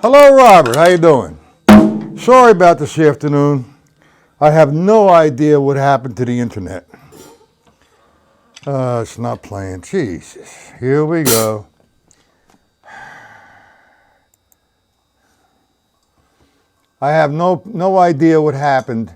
Hello, Robert. How you doing? Sorry about this afternoon. I have no idea what happened to the internet. It's not playing. Jesus. Here we go. I have no idea what happened.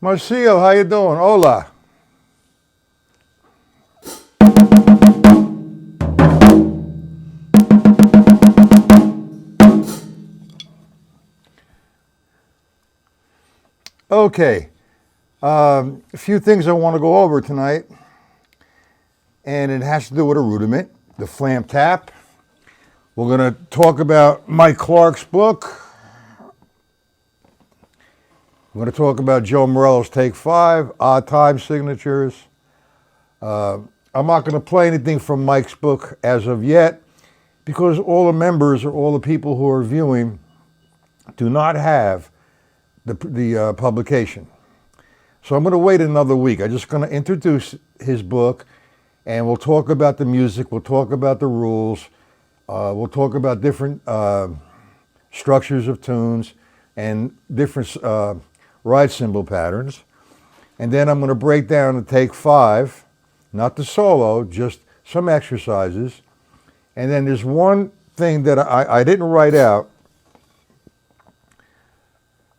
Marcio, how you doing? Hola. Okay. A few things I want to go over tonight, and it has to do with a rudiment, the flam tap. We're going to talk about Mike Clark's book. We're going to talk about Joe Morello's Take 5, odd time signatures. I'm not going to play anything from Mike's book as of yet because all the members or all the people who are viewing do not have the publication. So I'm going to wait another week. I'm just going to introduce his book and we'll talk about the music, we'll talk about the rules, we'll talk about different structures of tunes and different ride cymbal patterns. And then I'm going to break down the Take 5, not the solo, just some exercises. And then there's one thing that I didn't write out,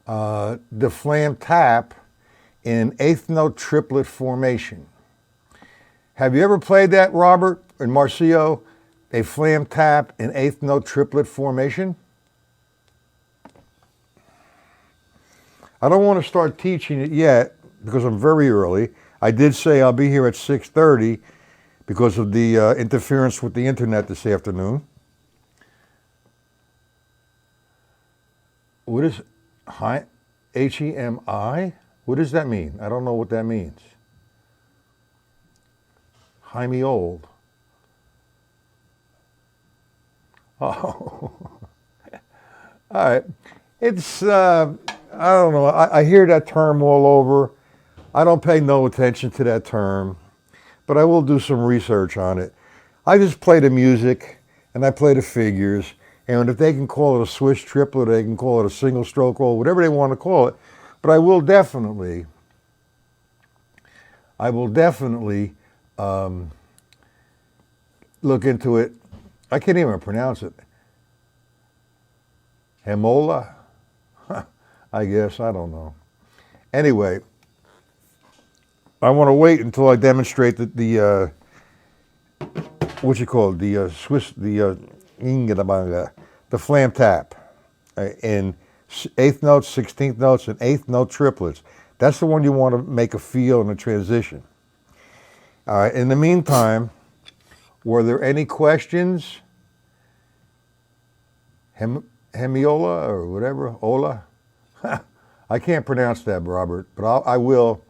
the flam tap in eighth note triplet formation. Have you ever played that, Robert and Marcio? A flam tap in eighth note triplet formation? I don't want to start teaching it yet because I'm very early. I did say I'll be here at 6:30 because of the interference with the internet this afternoon. What is Hemi? What does that mean? I don't know what that means. Jaime Old. Oh. All right. It's, I don't know. I hear that term all over. I don't pay no attention to that term, but I will do some research on it. I just play the music and I play the figures. And if they can call it a Swiss triplet, they can call it a single stroke roll, whatever they want to call it. But I will definitely look into it. I can't even pronounce it. Hemola? I guess, I don't know. Anyway, I want to wait until I demonstrate the what you call it, the flam tap in eighth notes, 16th notes, and eighth note triplets. That's the one you want to make a feel in a transition. All right, in the meantime, were there any questions? Hemiola or whatever, Ola? I can't pronounce that, Robert, but I will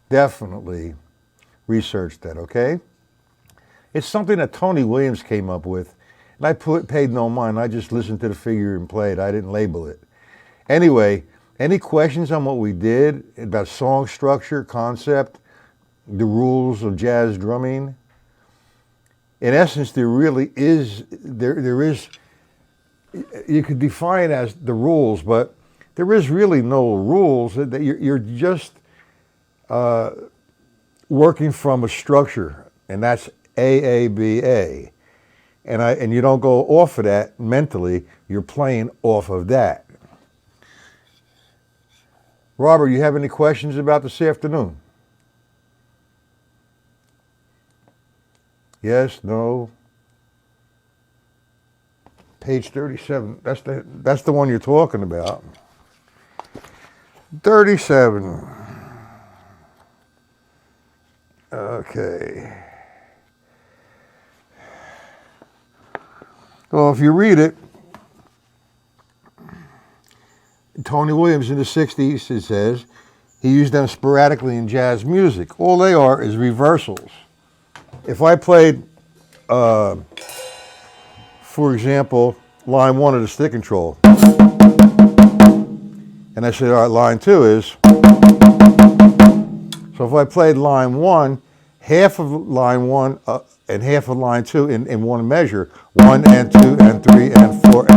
definitely research that, okay? It's something that Tony Williams came up with, and I paid no mind. I just listened to the figure and played. I didn't label it. Anyway, any questions on what we did about song structure, concept, the rules of jazz drumming? In essence, there really is, there is, you could define as the rules, but there is really no rules. You're just working from a structure, and that's AABA. And you don't go off of that mentally, you're playing off of that. Robert, you have any questions about this afternoon? Yes, no. Page 37, that's the one you're talking about. 37. Okay. Well, if you read it, Tony Williams in the 60s, it says, he used them sporadically in jazz music. All they are is reversals. If I played, for example, line 1 of the stick control, and I said, all right, line 2 is, so if I played line 1, half of line 1 and half of line 2 in one measure, 1 and 2 and 3 and 4.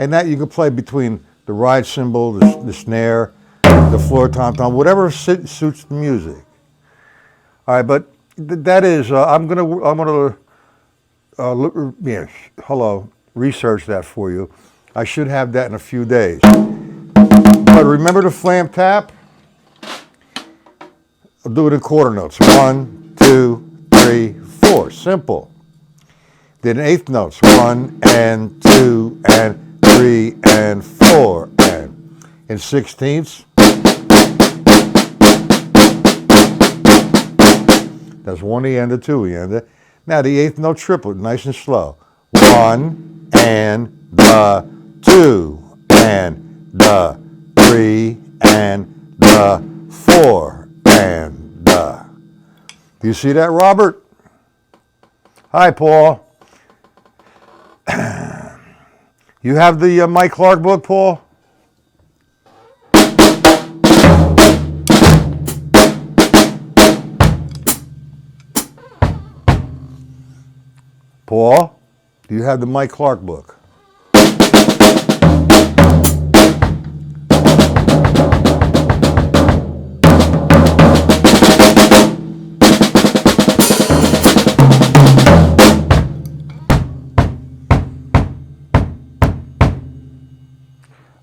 And that you can play between the ride cymbal, the snare, the floor tom-tom, whatever suits the music. All right, but that is, I'm gonna research that for you. I should have that in a few days. But remember the flam tap? I'll do it in quarter notes. 1, 2, 3, 4. Simple. Then eighth notes. 1 and 2 and 3 and 4 and in sixteenths. That's 1 E-ender, 2 E-ender. Now the eighth note triplet, nice and slow. 1 and the 2 and the 3 and the 4 and the. Do you see that, Robert? Hi, Paul. You have the Mike Clark book, Paul? Paul, do you have the Mike Clark book?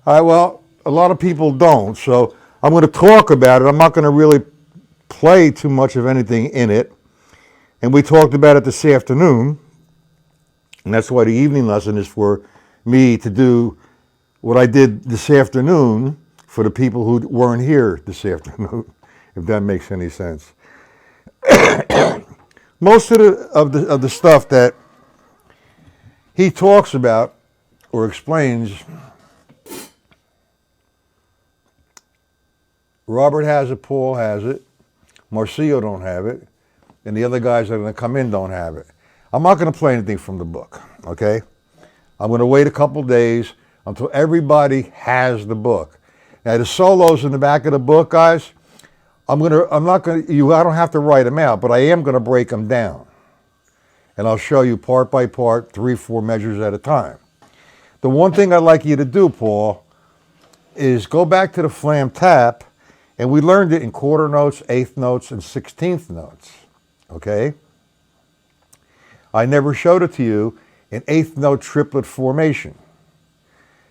All right, well, a lot of people don't, so I'm going to talk about it. I'm not going to really play too much of anything in it. And we talked about it this afternoon, and that's why the evening lesson is for me to do what I did this afternoon for the people who weren't here this afternoon, if that makes any sense. Most of the stuff that he talks about or explains, Robert has it, Paul has it, Marcio don't have it, and the other guys that are going to come in don't have it. I'm not going to play anything from the book, okay? I'm going to wait a couple days until everybody has the book. Now the solos in the back of the book, guys, I don't have to write them out, but I am going to break them down. And I'll show you part by part, 3-4 measures at a time. The one thing I'd like you to do, Paul, is go back to the flam tap, and we learned it in quarter notes, eighth notes, and 16th notes, okay? I never showed it to you in eighth note triplet formation.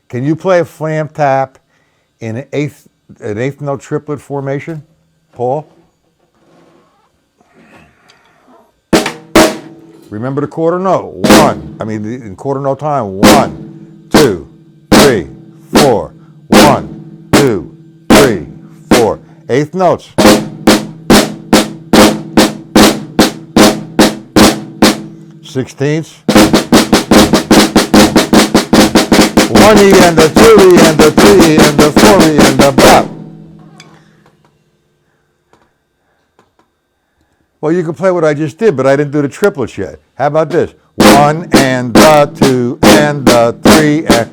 Can you play a flam tap in an eighth note triplet formation, Paul? Remember the quarter note. In quarter note time. 1, 2, 3, 4. 1, 2, 3, 4. Eighth notes. Sixteenths. 1 E-ender, 2 E-ender, 3 E-ender, 4 E-ender, blah. Well, you can play what I just did, but I didn't do the triplets yet. How about this? 1 and the 2 and the 3 and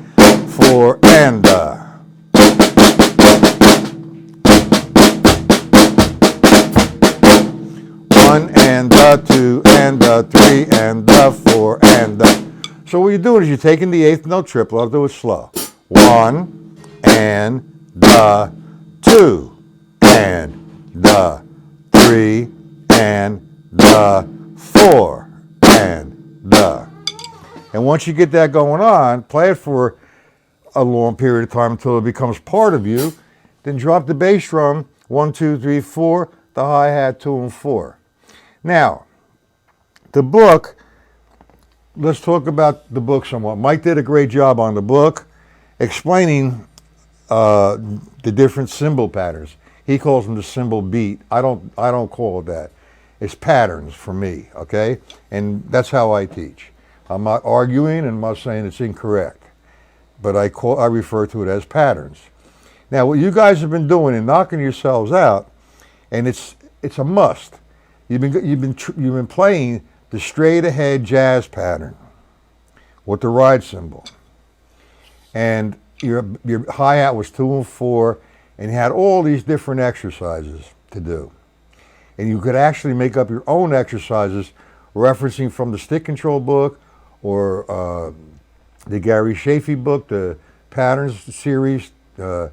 4 and the. And the 2 and the 3 and the 4 and the. So what you're doing is you're taking the eighth note triplet. I'll do it slow. 1 and the 2 and the 3 and the 4 and the. And once you get that going on, play it for a long period of time until it becomes part of you. Then drop the bass drum 1, 2, 3, 4, the hi-hat 2 and 4. Now, the book, let's talk about the book somewhat. Mike did a great job on the book explaining the different cymbal patterns. He calls them the cymbal beat. I don't call it that. It's patterns for me, okay? And that's how I teach. I'm not arguing and I'm not saying it's incorrect, but I refer to it as patterns. Now, what you guys have been doing and knocking yourselves out, and it's a must. You've been playing the straight ahead jazz pattern with the ride cymbal, and your hi-hat was 2 and 4, and you had all these different exercises to do. And you could actually make up your own exercises referencing from the stick control book or the Gary Shafee book, the patterns series. You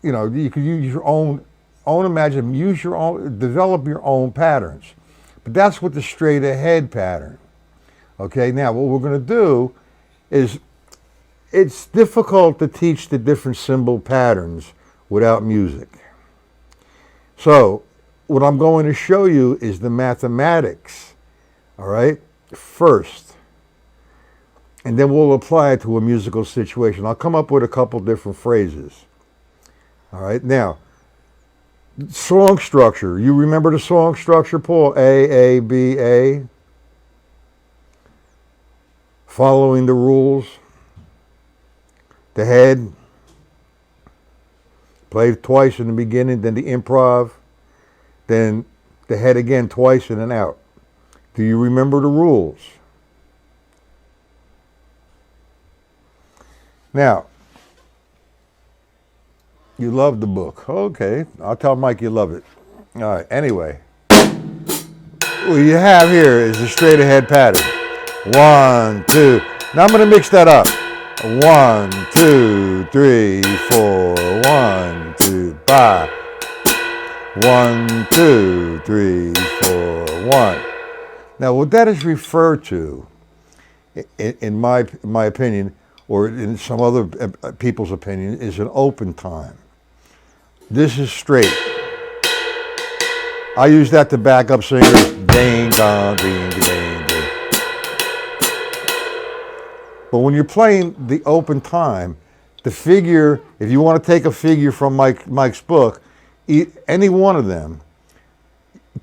know, you could use your own imagine, use your own, develop your own patterns. But that's with the straight ahead pattern. Okay, now what we're going to do is, it's difficult to teach the different cymbal patterns without music. So what I'm going to show you is the mathematics, all right, first. And then we'll apply it to a musical situation. I'll come up with a couple different phrases. All right, now, song structure. You remember the song structure, Paul? A, B, A. Following the rules. The head. Played twice in the beginning, then the improv. Then the head again twice in and out. Do you remember the rules? Now, you love the book. Okay, I'll tell Mike you love it. All right, anyway. What you have here is a straight ahead pattern. 1, 2. Now I'm going to mix that up. 1, 2, 3, 4. 1, 2, 5. 1, 2, 3, 4, 1. Now what that is referred to, in my opinion, or in some other people's opinion, is an open time. This is straight. I use that to back up singers. Ding, dong, ding, ding, ding. But when you're playing the open time, the figure, if you want to take a figure from Mike's book, any one of them,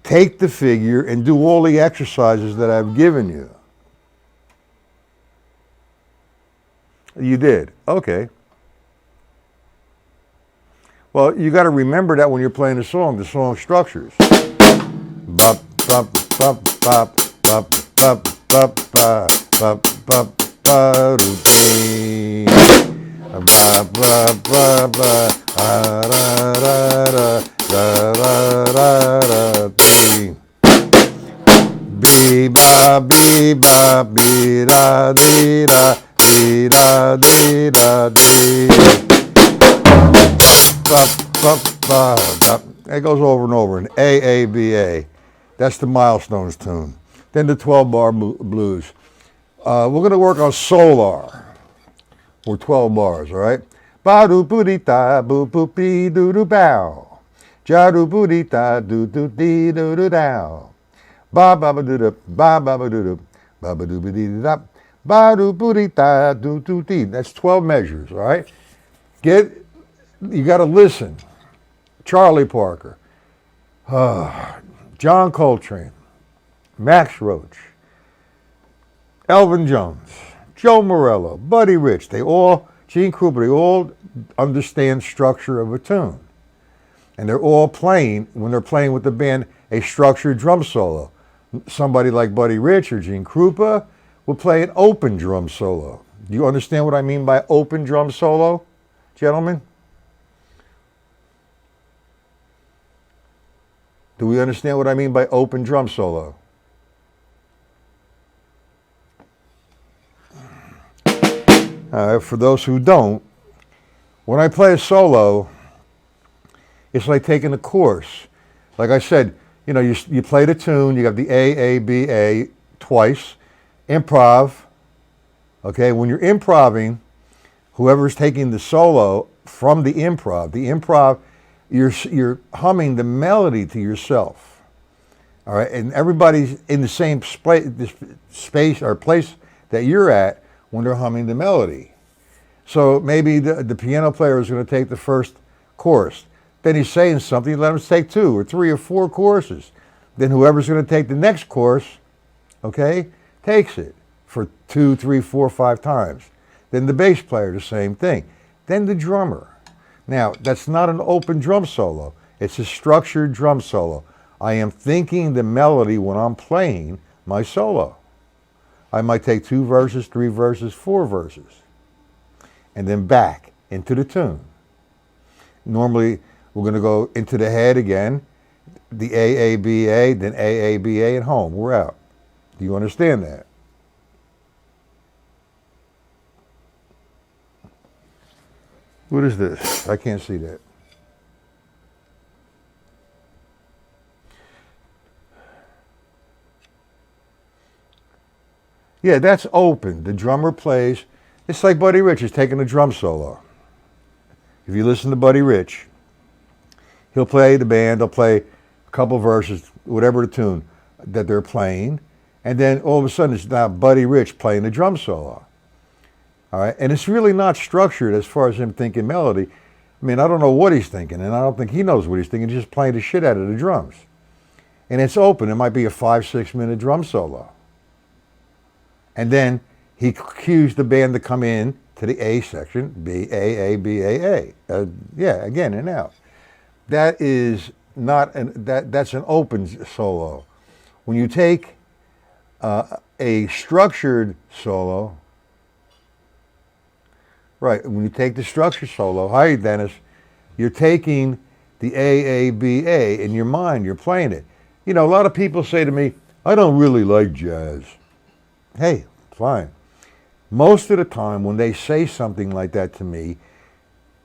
take the figure and do all the exercises that I've given you. You did. Okay. Well, you got to remember that when you're playing the song structures. Bop, bop, bop, bop, bop, bop, bop, bop, bop, bop, bop, routine. Bop, bop, bop, bop, da, da, da, da, da, ding. Be ba, be ba, be da, dee da. Dee da dee da dee. It goes over and over in A, B, A. That's the Milestones tune. Then the 12-bar blues. We're going to work on Solar. We're 12 bars, all right? Ba do boo dee da boo boo bee doo doo bow. Ja do boo dee da doo doo dee doo doo dow. Ba ba ba doo doo ba ba ba doo doo ba ba doo ba dee da. Ba-do, booty, da, do, do, dee. That's 12 measures, all right? You got to listen. Charlie Parker, John Coltrane, Max Roach, Elvin Jones, Joe Morello, Buddy Rich, Gene Krupa, they all understand structure of a tune. And they're all playing, when they're playing with the band, a structured drum solo. Somebody like Buddy Rich or Gene Krupa will play an open drum solo. Do you understand what I mean by open drum solo, gentlemen? Do we understand what I mean by open drum solo? For those who don't, when I play a solo, it's like taking a course. Like I said, you know, you play the tune, you have the A, B, A twice, improv, okay? When you're improving, whoever's taking the solo from the improv, you're humming the melody to yourself, all right? And everybody's in the same space or place that you're at when they're humming the melody. So maybe the piano player is going to take the first chorus. Then he's saying something, you let him take 2 or 3 or 4 courses. Then whoever's going to take the next course, okay, takes it for 2, 3, 4, 5 times. Then the bass player, the same thing. Then the drummer. Now, that's not an open drum solo. It's a structured drum solo. I am thinking the melody when I'm playing my solo. I might take 2 verses, 3 verses, 4 verses, and then back into the tune. Normally, we're going to go into the head again, the A-A-B-A, then A-A-B-A, and home. We're out. Do you understand that? What is this? I can't see that. Yeah, that's open. The drummer plays. It's like Buddy Rich is taking a drum solo. If you listen to Buddy Rich, he'll play the band, they'll play a couple verses, whatever the tune that they're playing, and then all of a sudden it's now Buddy Rich playing the drum solo. All right, and it's really not structured as far as him thinking melody. I mean, I don't know what he's thinking, and I don't think he knows what he's thinking. He's just playing the shit out of the drums. And it's open. It might be a 5-6 minute drum solo. And then he cues the band to come in to the A section, B, A, A, B, A, A. Yeah, again and out. That is not, that's an open solo. When you take a structured solo, right, when you take the structured solo, hi Dennis, you're taking the A, A, B, A in your mind, you're playing it. You know, a lot of people say to me, I don't really like jazz. Hey, fine. Most of the time when they say something like that to me,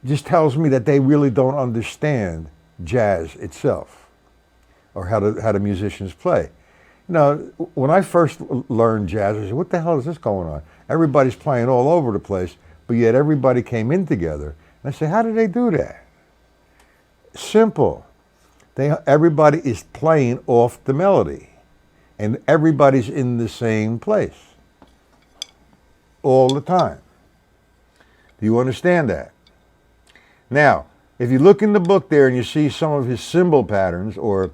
just tells me that they really don't understand jazz itself or how the musicians play. You know, when I first learned jazz, I said, what the hell is this going on? Everybody's playing all over the place, but yet everybody came in together. And I said, how did they do that? Simple. Everybody is playing off the melody, and everybody's in the same place all the time. Do you understand that? Now, if you look in the book there and you see some of his cymbal patterns, or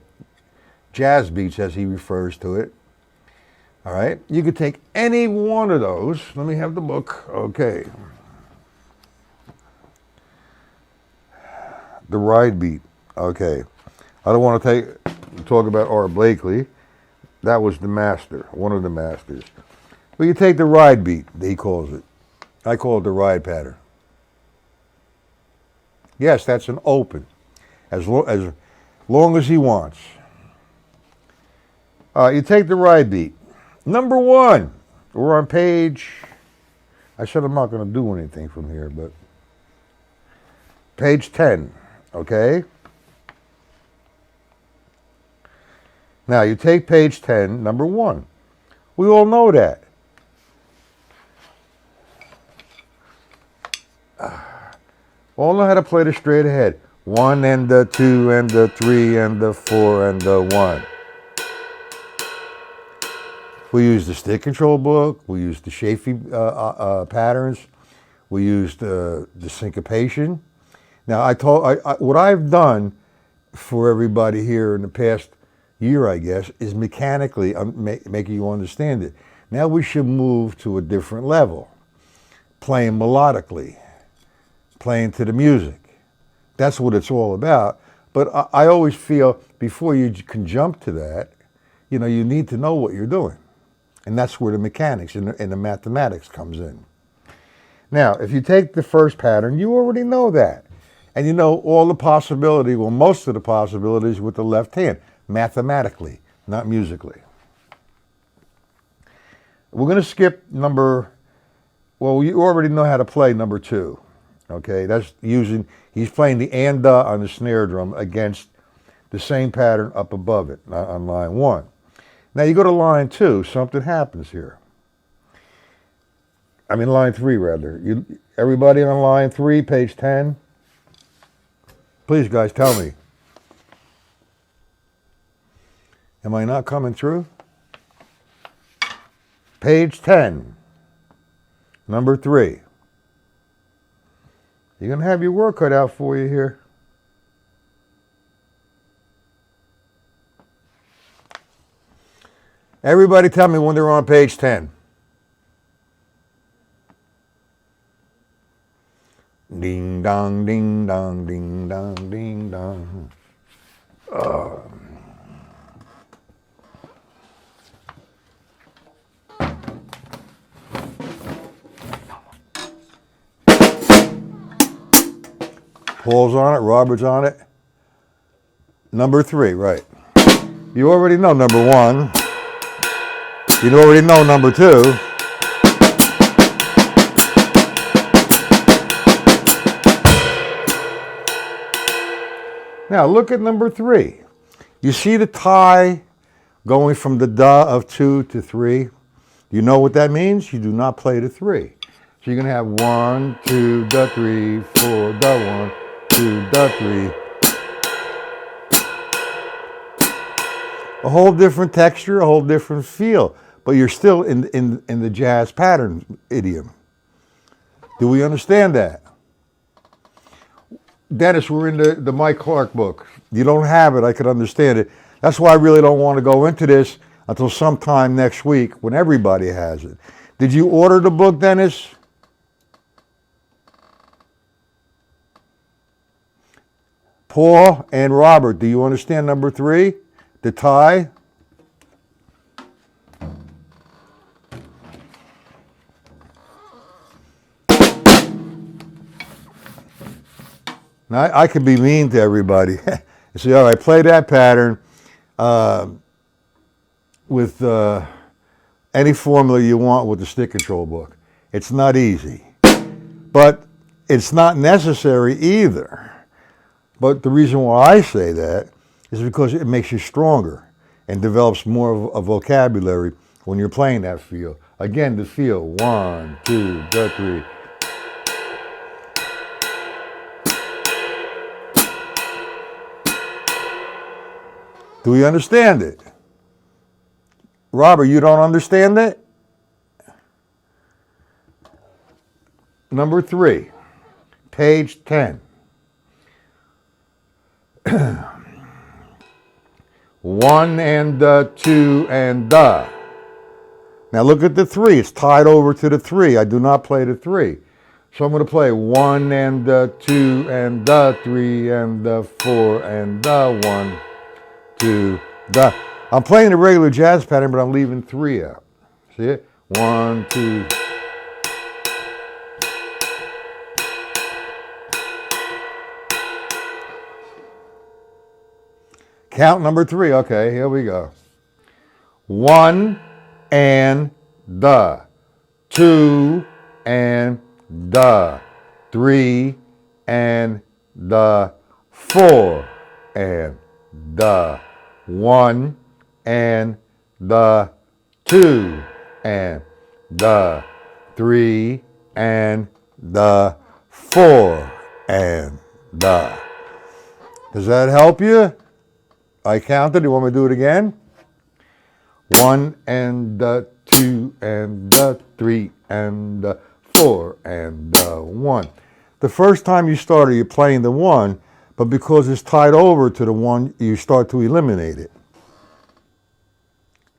jazz beats as he refers to it, all right, you could take any one of those. Let me have the book. Okay. The ride beat. Okay. I don't want to talk about Art Blakely. That was the master, one of the masters. But you take the ride beat, he calls it. I call it the ride pattern. Yes, that's an open, as long as he wants. You take the ride beat. Number 1, we're on page, I said I'm not going to do anything from here, but page 10, okay? Now, you take page 10, number 1. We all know that. All know how to play the straight ahead. 1 and the 2 and the 3 and the 4 and the 1. We use the stick control book. We use the Shafee patterns. We used the syncopation. Now, what I've done for everybody here in the past year, I guess, is mechanically making you understand it. Now we should move to a different level, playing melodically, playing to the music. That's what it's all about. But I always feel before you can jump to that, you know, you need to know what you're doing. And that's where the mechanics and the mathematics comes in. Now, if you take the first pattern, you already know that. And you know all the possibility, well, most of the possibilities with the left hand, mathematically, not musically. We're going to skip well, you already know how to play number 2. Okay, that's he's playing the and on the snare drum against the same pattern up above it on line 1. Now you go to line 2, something happens here. I mean line 3 rather. Everybody on line 3, page 10? Please guys, tell me. Am I not coming through? Page 10, number 3. You're going to have your work cut out for you here. Everybody tell me when they're on page 10. Ding dong, ding dong, ding dong, ding dong. Paul's on it, Robert's on it. Number 3, right. You already know number 1. You already know number 2. Now look at number 3. You see the tie going from the da of 2 to 3? You know what that means? You do not play the 3. So you're going to have 1, 2, da, 3, 4, da, 1, 2, da, 3. A whole different texture, a whole different feel, but you're still in the jazz pattern idiom. Do we understand that? Dennis, we're in the Mike Clark book. You don't have it, I could understand it. That's why I really don't want to go into this until sometime next week when everybody has it. Did you order the book, Dennis? Paul and Robert, do you understand number 3? The tie? Now, I can be mean to everybody. You say, all right, play that pattern with any formula you want with the stick control book. It's not easy. But it's not necessary either. But the reason why I say that is because it makes you stronger and develops more of a vocabulary when you're playing that feel. Again, the feel, 1, 2, da, 3. Do we understand it? Robert, you don't understand it? Number 3, page 10. 1 and 2 and da. Now look at the 3. It's tied over to the 3. I do not play the 3. So I'm going to play 1 and 2 and da, 3 and 4 and da, 1, 2, da. I'm playing the regular jazz pattern, but I'm leaving 3 out. See it? 1, 2. Count number 3. Okay, here we go. 1 and da. 2 and da. 3 and da. 4 and da. 1 and da. 2 and da. 3 and da. 4 and da. Does that help you? I counted. You want me to do it again? 1 and 2 and 3 and 4 and 1. The first time you started, you're playing the 1, but because it's tied over to the 1, you start to eliminate it.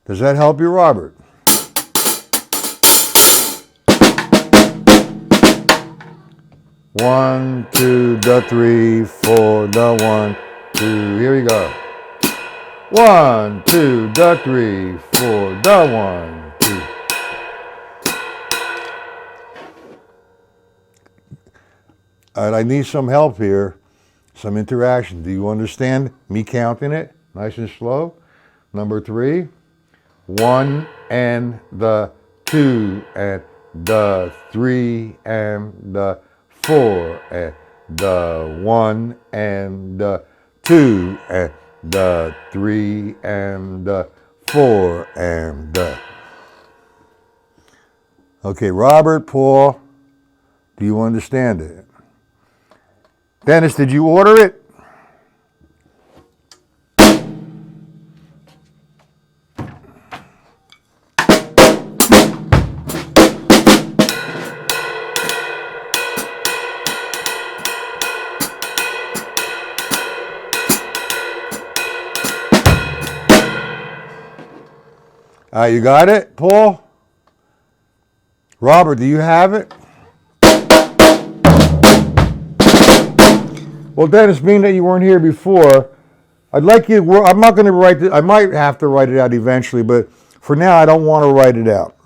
Does that help you, Robert? One, 2, da, 3, 4, da, 1, 2. Here we go. 1, 2, da, 3, 4, da, 1, 2. All right, I need some help here, some interaction. Do you understand me counting it? Nice and slow. Number 3, 1 and the 2 and the 3 and the 4 and the 1 and the 2 and the 3 and the 4 and the. Okay, Robert, Paul, do you understand it? Dennis, did you order it? You got it, Paul? Robert, do you have it? Well, Dennis, being that you weren't here before, I'd like you, I'm not going to write it, I might have to write it out eventually, but for now I don't want to write it out.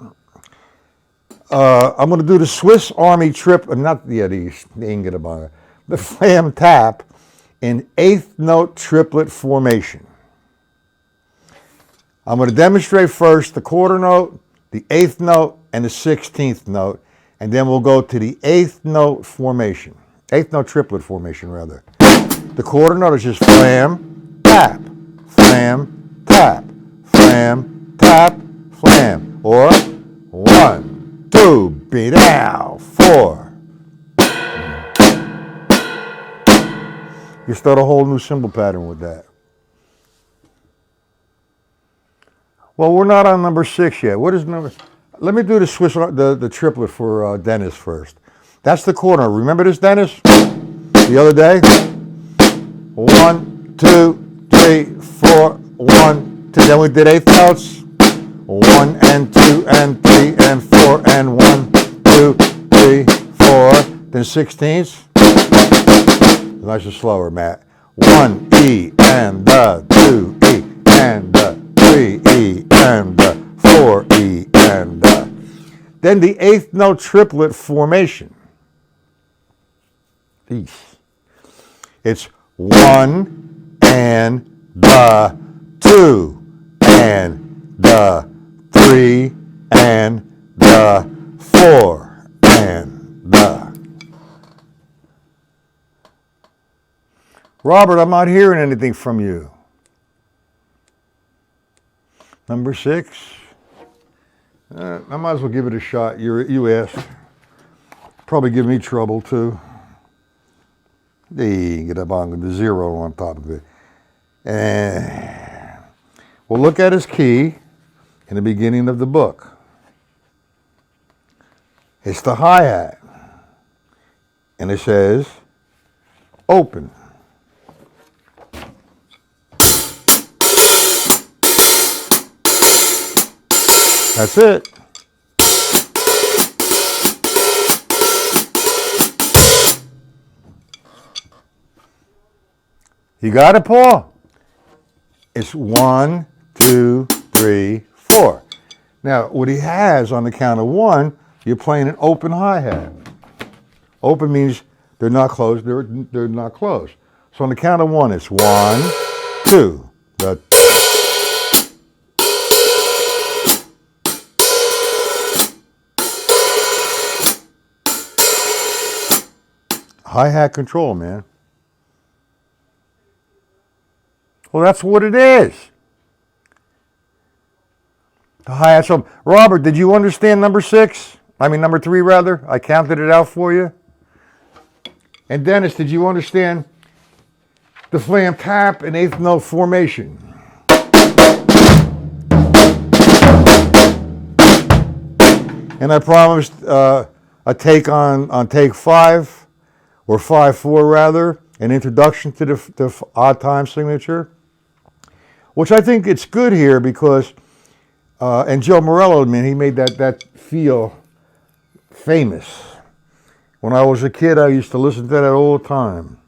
I'm going to do the Swiss Army the flam tap in eighth note triplet formation. I'm going to demonstrate first the quarter note, the eighth note, and the 16th note, and then we'll go to the eighth note formation. Eighth note triplet formation, rather. The quarter note is just flam, tap, flam, tap, flam, tap, flam. Or 1, 2, beat out, 4. You start a whole new cymbal pattern with that. Well, we're not on number 6 yet. What is number? Let me do the triplet for Dennis first. That's the quarter. Remember this, Dennis? The other day? 1, 2, 3, 4, 1, 2. Then we did eighth notes. 1 and 2 and 3 and 4 and 1, 2, 3, 4. Then 16ths. Nice and slower, Matt. 1 E and the 2 E and the 3 E and the 4 E and the. Then the eighth note triplet formation. It's 1 and the 2 and the 3 and the 4 and the. Robert, I'm not hearing anything from you. Number 6. I might as well give it a shot. You asked. Probably give me trouble too. Get up on the 0 on top of it. And we'll look at his key in the beginning of the book. It's the hi-hat. And it says, open. That's it. You got it, Paul? It's 1, 2, 3, 4. Now, what he has on the count of 1, you're playing an open hi-hat. Open means they're not closed, they're not closed. So on the count of 1, it's 1, 2. The hi-hat control, man. Well, that's what it is. The hi-hat. So, Robert, did you understand number 6? I mean, number 3, rather. I counted it out for you. And Dennis, did you understand the flam tap and eighth note formation? And I promised a take on take 5, or 5-4 rather, an introduction to the odd time signature, which I think it's good here because, and Joe Morello, man, he made that feel famous. When I was a kid, I used to listen to that all the time.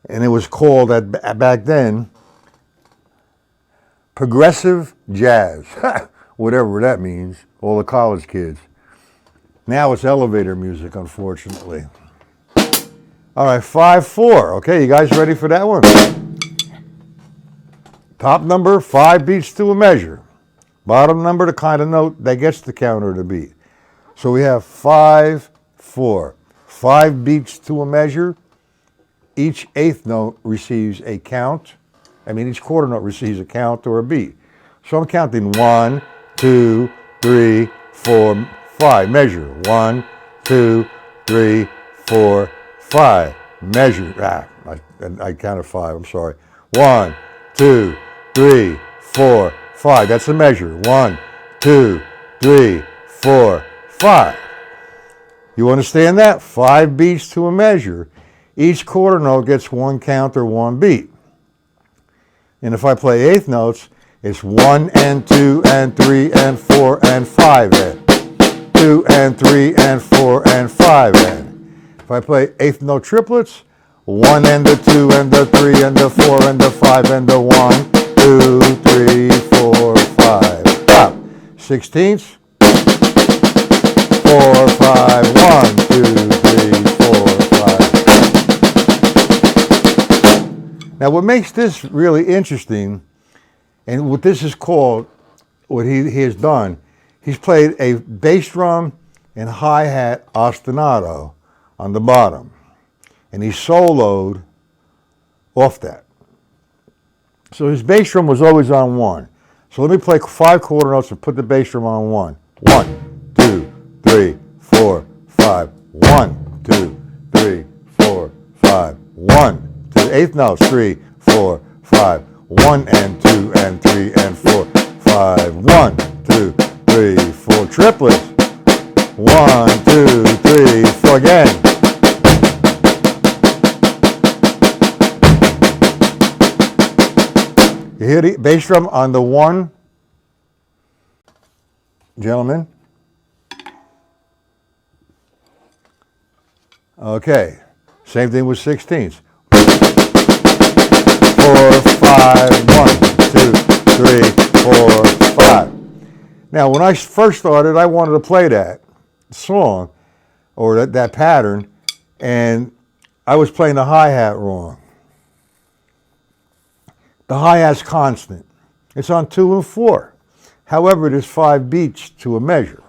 And it was called, back then, progressive jazz, whatever that means, all the college kids. Now it's elevator music, unfortunately. All right, 5-4. Okay, you guys ready for that one? Top number, 5 beats to a measure. Bottom number, the kind of note that gets the counter to beat. So we have 5-4. 5 beats to a measure. Each eighth note receives a count. Each quarter note receives a count or a beat. So I'm counting 1, 2, 3, 4, 5. Measure. 1, 2, 3, 4, 5. Measure. I counted 5. I'm sorry. 1, 2, 3, 4, 5. That's the measure. 1, 2, 3, 4, 5. You understand that? 5 beats to a measure. Each quarter note gets 1 count or 1 beat. And if I play eighth notes, It's 1 and 2 and 3 and 4 and 5 and 2 and 3 and 4 and 5 and. If I play eighth note triplets, 1 and the 2 and the 3 and the 4 and the 5 and the 1, 2, 3, 4, 5. Stop. 16ths. 4, 5, 1, 2, 3, 4, 5. Now what makes this really interesting, and what this is called, what he has done, he's played a bass drum and hi-hat ostinato on the bottom, and he soloed off that. So his bass drum was always on 1. So let me play 5 quarter notes and put the bass drum on 1. 1, 2, 3, 4, 5. 1, 2, 3, 4, 5. 1, 2. Eighth notes. 3, 4, 5. 1 and 2 and 3 and 4, 5. 1, 2, 3, 4. Triplets. 1, 2, 3, 4 again. You hear the bass drum on the 1, gentlemen? Okay, same thing with 16ths. 4, 5, 1, 2, 3, 4, 5. Now, when I first started, I wanted to play that song, or that pattern, and I was playing the hi-hat wrong. The hi-hat's constant. It's on 2 and 4. However, there's 5 beats to a measure.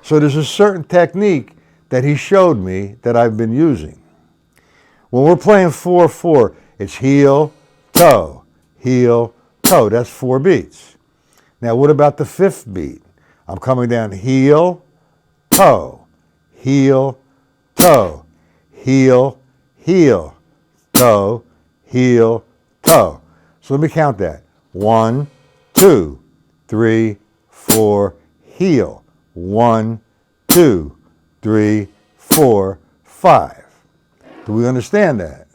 So there's a certain technique that he showed me that I've been using. When we're playing 4-4, it's heel, toe, heel, toe. That's 4 beats. Now what about the 5th beat? I'm coming down heel, toe, heel, toe, heel, heel, toe, heel, toe. So let me count that. 1, 2, 3, 4, heel. 1, 2, 3, 4, 5. Do we understand that?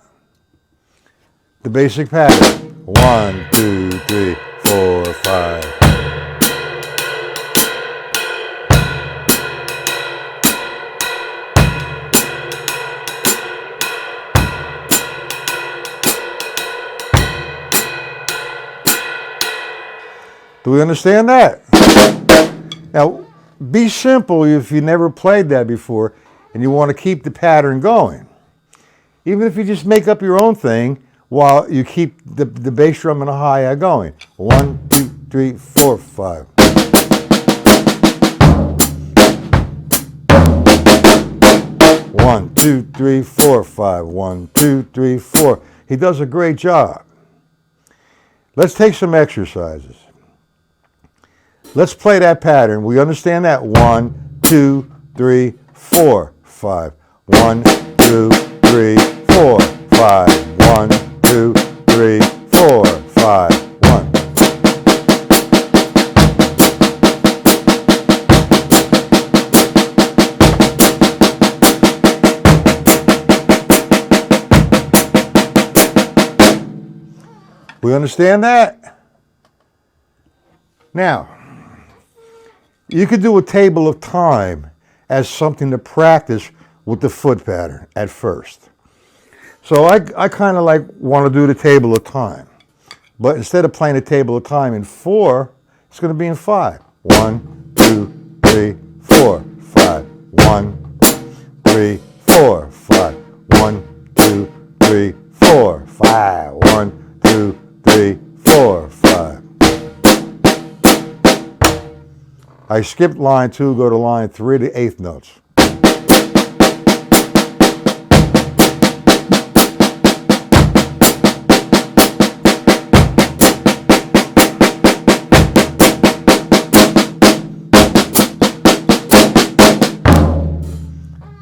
The basic pattern. 1, 2, 3, 4, 5. Do we understand that? Now, be simple if you never played that before and you want to keep the pattern going. Even if you just make up your own thing while you keep the bass drum and the hi-hat going. 1, 2, 3, 4, 5. One, 2, 3, 4, 5. 1, 2, 3, 4. He does a great job. Let's take some exercises. Let's play that pattern. We understand that? 1, 2, 3, 4, 5. 1, 2, 3, 4, 5. 1, 2, 3, 4, 5. 1. We understand that? Now, you could do a table of time as something to practice with the foot pattern at first. So I kind of like want to do the table of time. But instead of playing the table of time in 4, it's going to be in 5. 1, 2, 3, 4, 5. 1, 3, 4, 5. 1, 2, 3, 4, 5. 1, 2, 3, 4, 5. I skipped line 2, go to line 3, the eighth notes.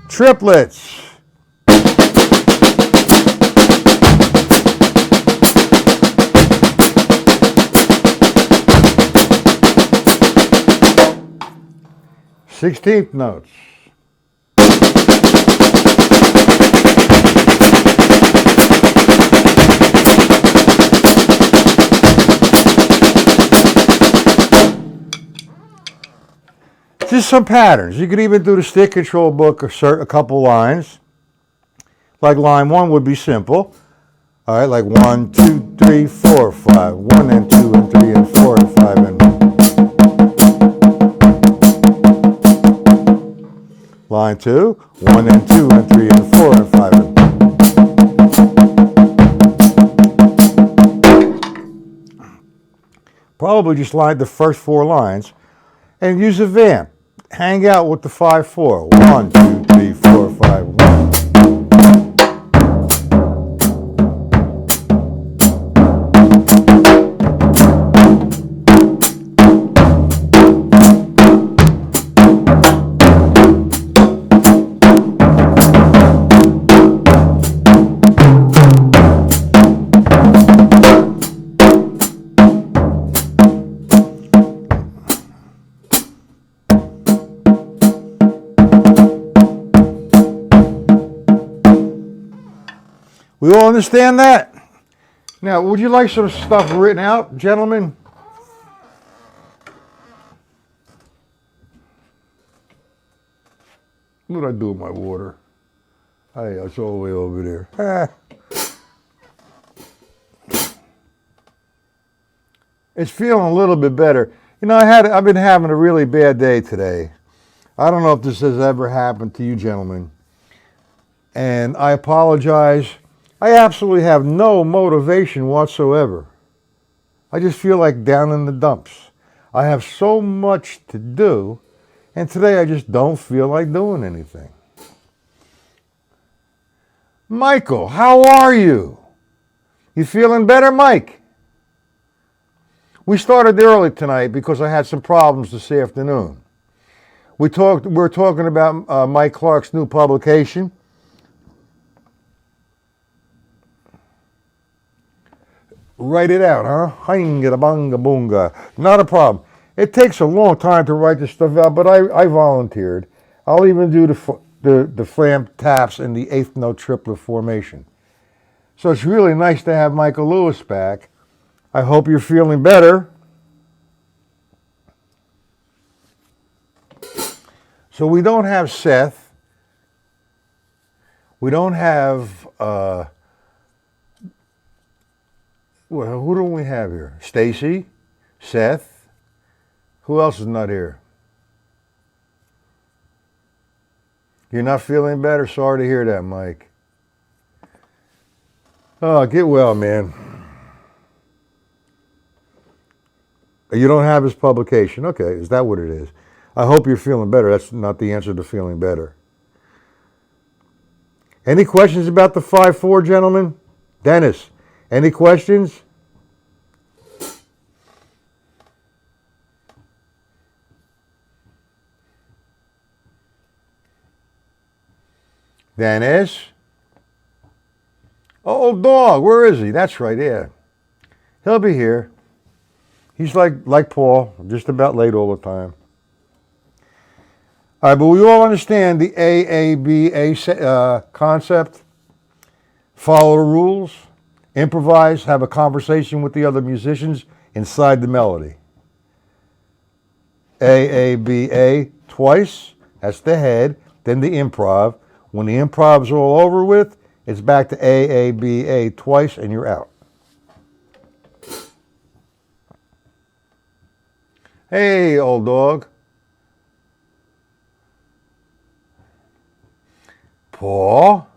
Triplets. Sixteenth notes. Just some patterns. You could even do the stick control book a couple lines. Like line 1 would be simple. All right, like 1, 2, 3, 4, 5. 1 and 2 and 3 and 4 and 5 and line 2, 1 and 2 and 3 and 4 and 5 and probably just line the first 4 lines and use a vamp. Hang out with the 5-4. 1, 2, 3, 4, 5, 1. We all understand that? Now, would you like some stuff written out, gentlemen? What did I do with my water? Hey, it's all the way over there. It's feeling a little bit better. You know, I've been having a really bad day today. I don't know if this has ever happened to you gentlemen. And I apologize. I absolutely have no motivation whatsoever. I just feel like down in the dumps. I have so much to do, and today I just don't feel like doing anything. Michael, how are you? You feeling better, Mike? We started early tonight because I had some problems this afternoon. We're talking about Mike Clark's new publication. Write it out, huh? Hinga bunga boonga. Not a problem. It takes a long time to write this stuff out, but I volunteered. I'll even do the flam taps in the 8th note triplet formation. So it's really nice to have Michael Lewis back. I hope you're feeling better. So we don't have Seth. We don't have... well, who do we have here? Stacy, Seth. Who else is not here? You're not feeling better? Sorry to hear that, Mike. Oh, get well, man. You don't have his publication. Okay, is that what it is? I hope you're feeling better. That's not the answer to feeling better. Any questions about the 5-4, gentlemen? Dennis, any questions? Dennis? Oh, old dog, where is he? That's right, yeah. He'll be here. He's like Paul, just about late all the time. All right, but we all understand the AABA concept. Follow the rules. Improvise, have a conversation with the other musicians inside the melody. AABA twice, that's the head, then the improv. When the improv's all over with, it's back to AABA twice and you're out. Hey, old dog. Paul?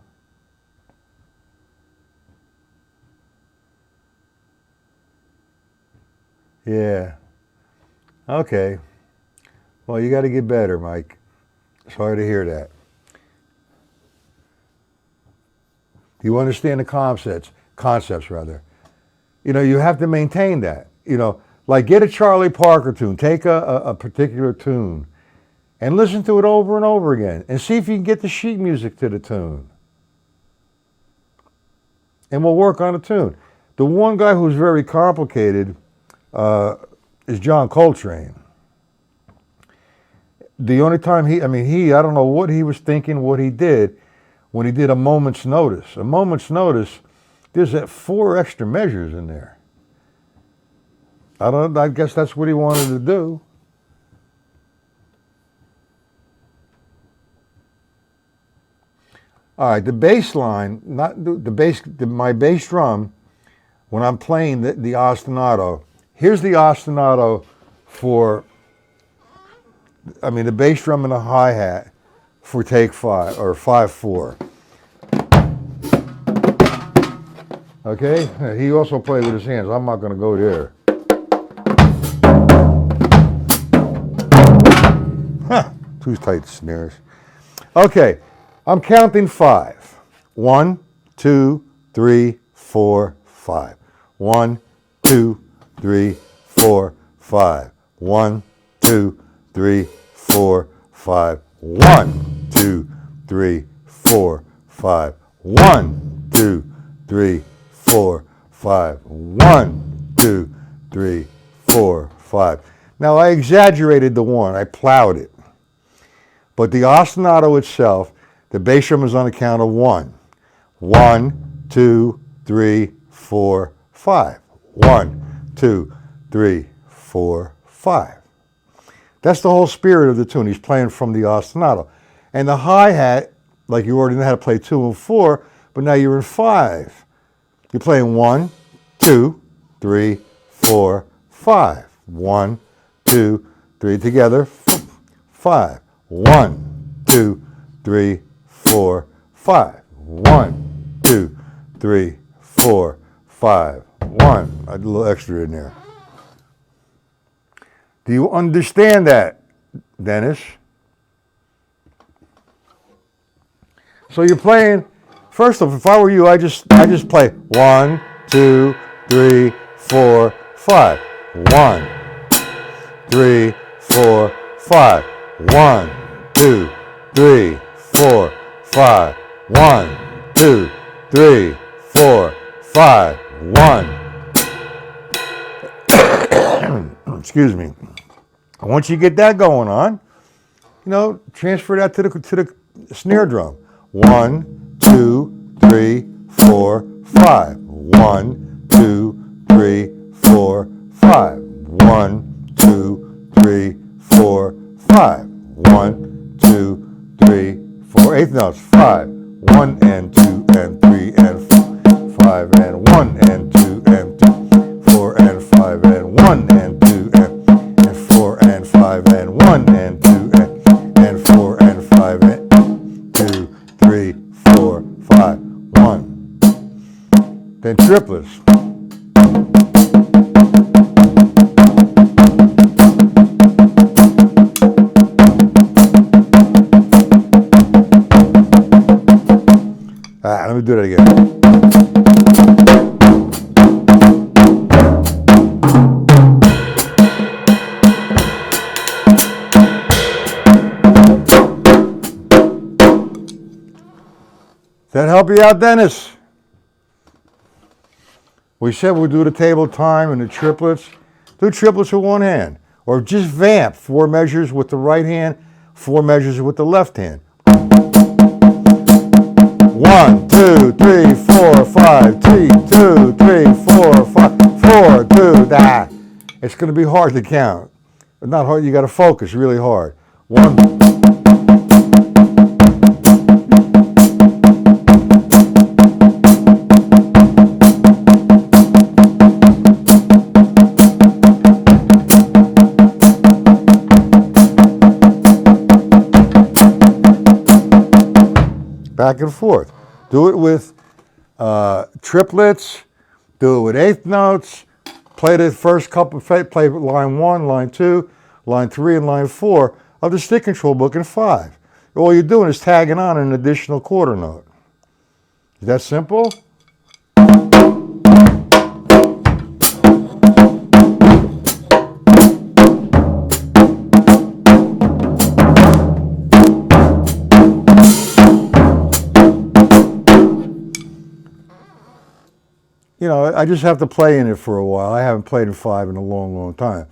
Yeah. Okay. Well, you got to get better, Mike. Sorry to hear that. You understand the concepts rather. You know, you have to maintain that. You know, like get a Charlie Parker tune, take a particular tune and listen to it over and over again and see if you can get the sheet music to the tune. And we'll work on a tune. The one guy who's very complicated is John Coltrane. The only time I don't know what he was thinking, what he did when he did A Moment's Notice. A Moment's Notice, there's 4 extra measures in there. I guess that's what he wanted to do. All right, the bass line, not the bass, my bass drum, when I'm playing the ostinato, here's the ostinato for, the bass drum and the hi-hat for take 5 or 5/4. Okay, he also played with his hands. I'm not going to go there. Huh, too tight snares. Okay, I'm counting 5. 1, 2, 3, 4, 5. 1, 2, 3, 4, 5. 1, 2, 3, 4, 5. 1, 2, 3, 4, 5. 1, 2, 3, 4, 5. 1, 2, 3, 4, 5. Now I exaggerated the 1. I plowed it. But the ostinato itself, the bass drum is on the count of 1. 1, 2, 3, 4, 5. 1, 2, 3, 4, 5. That's the whole spirit of the tune. He's playing from the ostinato. And the hi-hat, like you already know how to play 2 and 4, but now you're in 5. You're playing 1, 2, 3, 4, 5. 1, 2, 3 together, 5. 1, 2, 3, 4, 5. 1, 2, 3, 4, 5. 1. I did a little extra in there. Do you understand that, Dennis? So you're playing. First off, if I were you, I just play 1, 2, 3, 4, 5. 1, 3, 4, 5. 1, 2, 3, 4, 5. 1, 2, 3, 4, 5. 1. Excuse me. Once you get that going on, transfer that to the snare drum. 1, 2, 3, 4, 5. 1, 2, 3, 4, 5. 1, 2, 3, 4, 5. 1, 2, 3, 4. Eighth notes. 5. 1 and 2 and 3 and 5 and 1 and 2 and 4 and 5 and 1 and 2 and 4 and 5 and 1 and 2 and 4 and 5 and 2, 3, 4, 5, 1. Then triplets. Let me do that again. Does that help you out, Dennis? We said we'll do the table time and the triplets. Do triplets with one hand. Or just vamp 4 measures with the right hand, 4 measures with the left hand. 1, 2, 3, 4, 5, 3, 2, 3, 4, 5, 4, 2, that. It's going to be hard to count. But not hard, you got to focus really hard. 1. Back and forth. Do it with triplets. Do it with eighth notes. Play the first couple. Play line 1, line 2, line 3, and line 4 of the stick control book in 5. All you're doing is tagging on an additional quarter note. Is that simple? I just have to play in it for a while. I haven't played in 5 in a long, long time.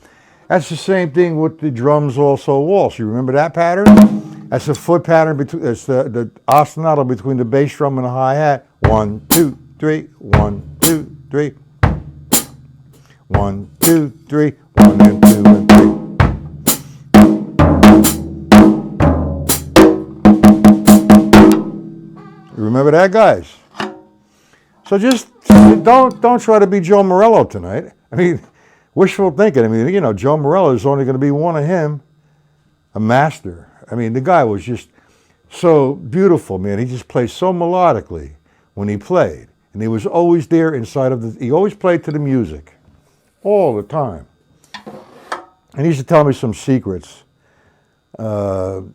That's the same thing with the drums also waltz. You remember that pattern? That's the foot pattern, it's the ostinato between the bass drum and the hi-hat. 1, 2, 3, 1, 2, 3. 1, 2, 3, 1 and 2 and 3. Remember that, guys? So just don't try to be Joe Morello tonight. I mean, wishful thinking. I mean, you know, Joe Morello is only going to be one of him, a master. I mean, the guy was just so beautiful, man. He just played so melodically when he played. And he was always there inside of he always played to the music, all the time. And he used to tell me some secrets about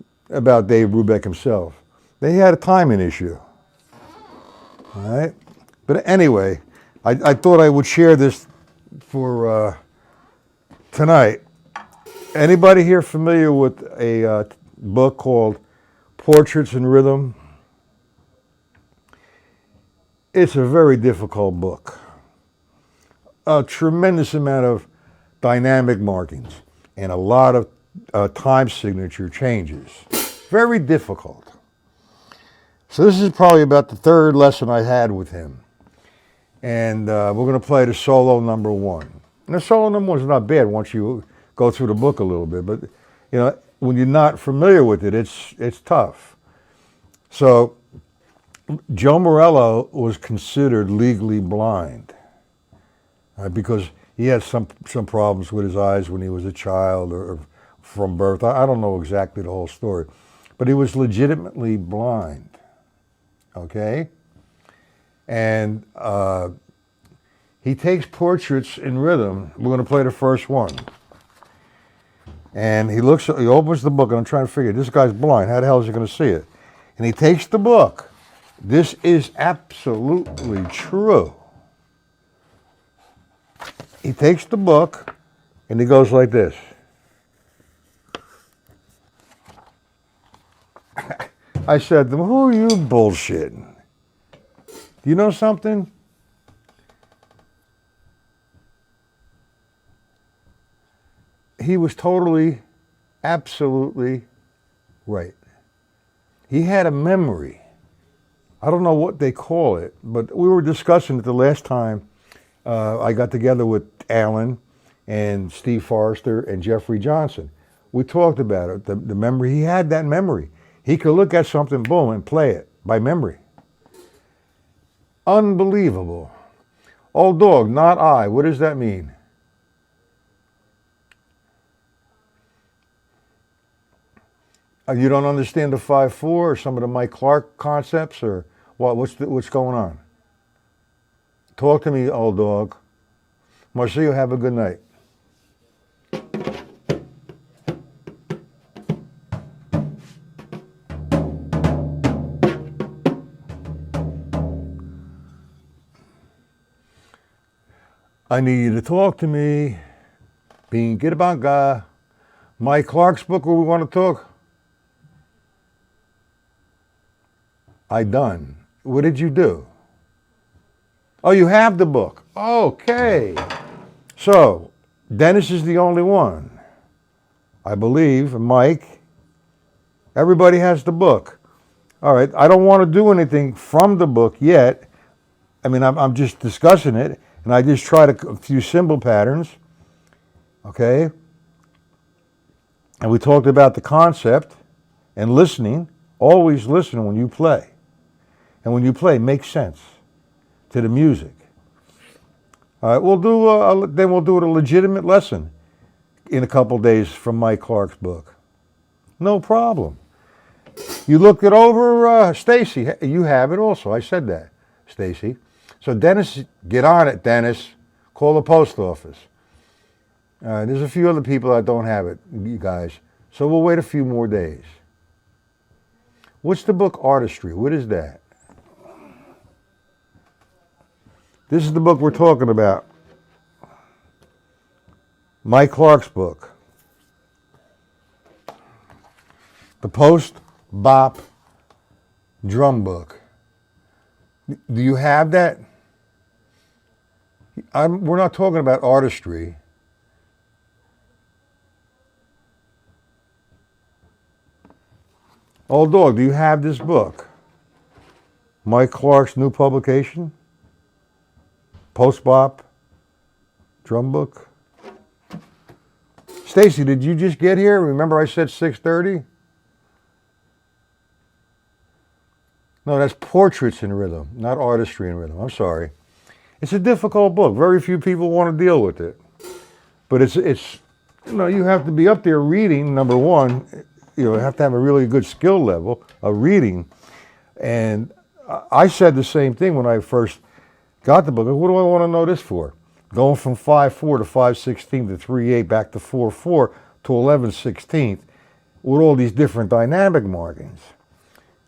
Dave Brubeck himself. They had a timing issue, all right? But anyway, I thought I would share this for tonight. Anybody here familiar with a book called Portraits in Rhythm? It's a very difficult book. A tremendous amount of dynamic markings and a lot of time signature changes. Very difficult. So this is probably about the third lesson I had with him. And we're going to play the solo number 1. And the solo number 1 is not bad once you go through the book a little bit, but you know, when you're not familiar with it, it's tough. So Joe Morello was considered legally blind because he had some problems with his eyes when he was a child or from birth. I don't know exactly the whole story, but he was legitimately blind. Okay, and he takes Portraits in Rhythm. We're going to play the first one. And he opens the book, and I'm trying to figure, this guy's blind. How the hell is he going to see it? And he takes the book. This is absolutely true. He takes the book, and he goes like this. I said to him, who are you bullshitting? Do you know something? He was totally, absolutely right. He had a memory. I don't know what they call it, but we were discussing it the last time I got together with Alan and Steve Forrester and Jeffrey Johnson. We talked about it, the memory. He had that memory. He could look at something, boom, and play it by memory. Unbelievable. Old dog, not I. What does that mean? You don't understand the 5/4 or some of the Mike Clark concepts, or what? What's going on? Talk to me, old dog. Marcio, have a good night. I need you to talk to me. Bingidabanga. Mike Clark's book, where we want to talk? I done. What did you do? Oh, you have the book. Okay. So, Dennis is the only one. I believe, Mike. Everybody has the book. All right, I don't want to do anything from the book yet. I mean, I'm just discussing it, and I just tried a few cymbal patterns, okay? And we talked about the concept and listening. Always listen when you play. And when you play, make sense to the music. All right, we'll do a legitimate lesson in a couple days from Mike Clark's book. No problem. You looked it over, Stacy. You have it also. I said that, Stacy. So Dennis, get on it, Dennis. Call the post office. There's a few other people that don't have it, you guys. So we'll wait a few more days. What's the book Artistry? What is that? This is the book we're talking about. Mike Clark's book. The Post-Bop Drum Book. Do you have that? We're not talking about artistry. Old dog, do you have this book? Mike Clark's new publication? Post-Bop Drum Book? Stacy, did you just get here? Remember I said 6:30? No, that's portraits in rhythm, not artistry in rhythm. I'm sorry. It's a difficult book. Very few people want to deal with it. But it's you have to be up there reading, number one. You have to have a really good skill level of reading. And I said the same thing when I first got the book. What do I want to know this for? Going from 5/4 to 5/16 to 3/8 back to 4/4 to 11/16 with all these different dynamic markings.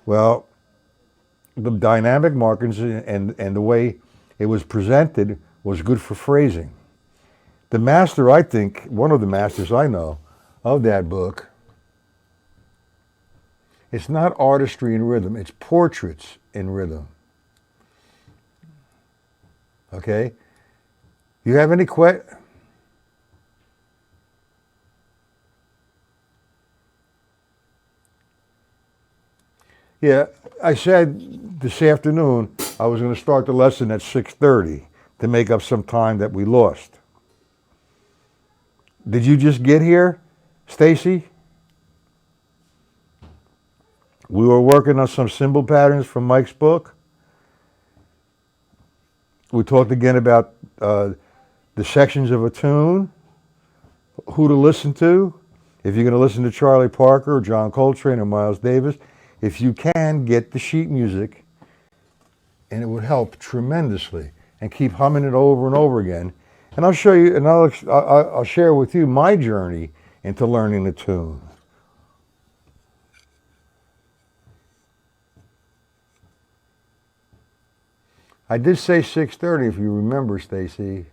Well, the dynamic markings and the way it was presented was good for phrasing. The master, I think, one of the masters I know of that book, it's not artistry in rhythm, it's portraits in rhythm. Okay? You have any questions? Yeah, I said this afternoon I was going to start the lesson at 6:30 to make up some time that we lost. Did you just get here, Stacy? We were working on some cymbal patterns from Mike's book. We talked again about the sections of a tune, who to listen to. If you're going to listen to Charlie Parker or John Coltrane or Miles Davis, if you can, get the sheet music, and it would help tremendously. And keep humming it over and over again. And I'll show you, and I'll share with you my journey into learning the tune. I did say 6:30, if you remember, Stacy.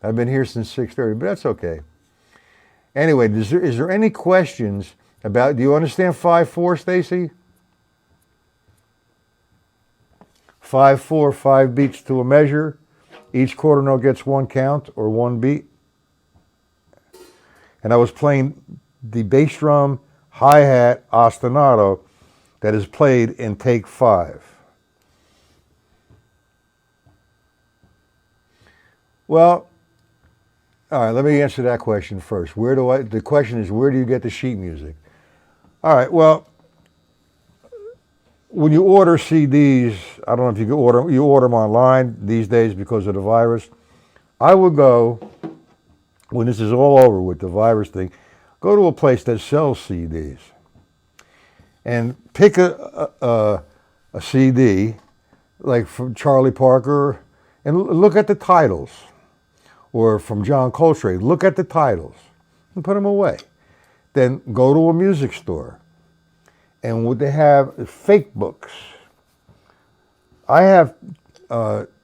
I've been here since 6:30, but that's okay. Anyway, is there any questions about, do you understand 5/4, Stacy? 5/4, 5 beats to a measure. Each quarter note gets one count or one beat. And I was playing the bass drum, hi-hat, ostinato that is played in take 5. Well, all right, let me answer that question first. The question is, where do you get the sheet music? All right, well, when you order CDs, I don't know if you order them online these days because of the virus. I would go, when this is all over with the virus thing, go to a place that sells CDs and pick a CD, like from Charlie Parker, and look at the titles. Or from John Coltrane, look at the titles and put them away. Then go to a music store. And what they have is fake books. I have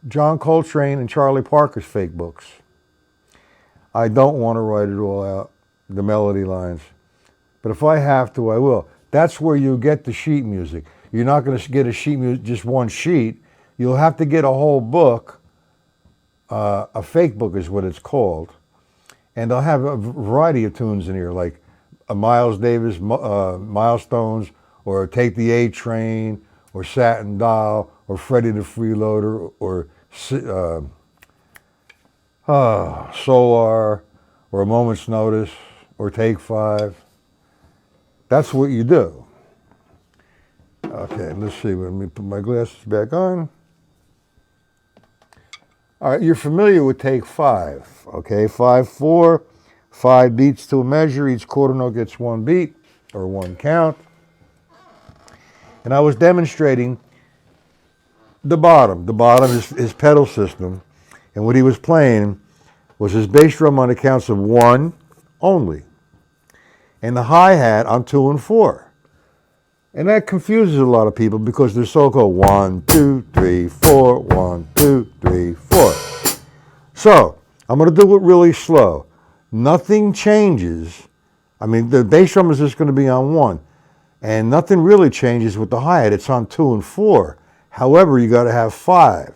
John Coltrane and Charlie Parker's fake books. I don't want to write it all out, the melody lines. But if I have to, I will. That's where you get the sheet music. You're not going to get a sheet music, just one sheet. You'll have to get a whole book. A fake book is what it's called. And they'll have a variety of tunes in here, like a Miles Davis, Milestones, or Take the A Train, or Satin Doll, or Freddie the Freeloader, or Solar, or A Moment's Notice, or Take 5. That's what you do. Okay, let's see. Let me put my glasses back on. All right, you're familiar with take 5, okay? 5/4, 5 beats to a measure. Each quarter note gets one beat or one count. And I was demonstrating the bottom. The bottom is his pedal system. And what he was playing was his bass drum on the counts of 1 only. And the hi-hat on 2 and 4. And that confuses a lot of people because they're so-called 1, 2, 3, 4, 1, 2, 3, 4. So, I'm going to do it really slow. Nothing changes. I mean, the bass drum is just going to be on 1. And nothing really changes with the hi-hat. It's on 2 and 4. However, you got to have 5.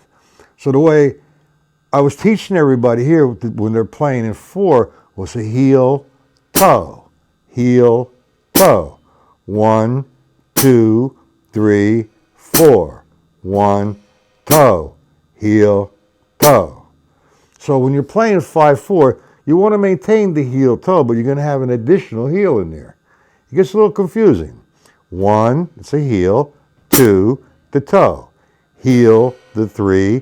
So the way I was teaching everybody here when they're playing in 4 was a heel, toe, heel, toe. 1, 2, 3, 4. 1, toe, heel, toe. So when you're playing 5/4, you want to maintain the heel toe, but you're going to have an additional heel in there. It gets a little confusing. 1, it's a heel. 2, the toe. Heel, the 3,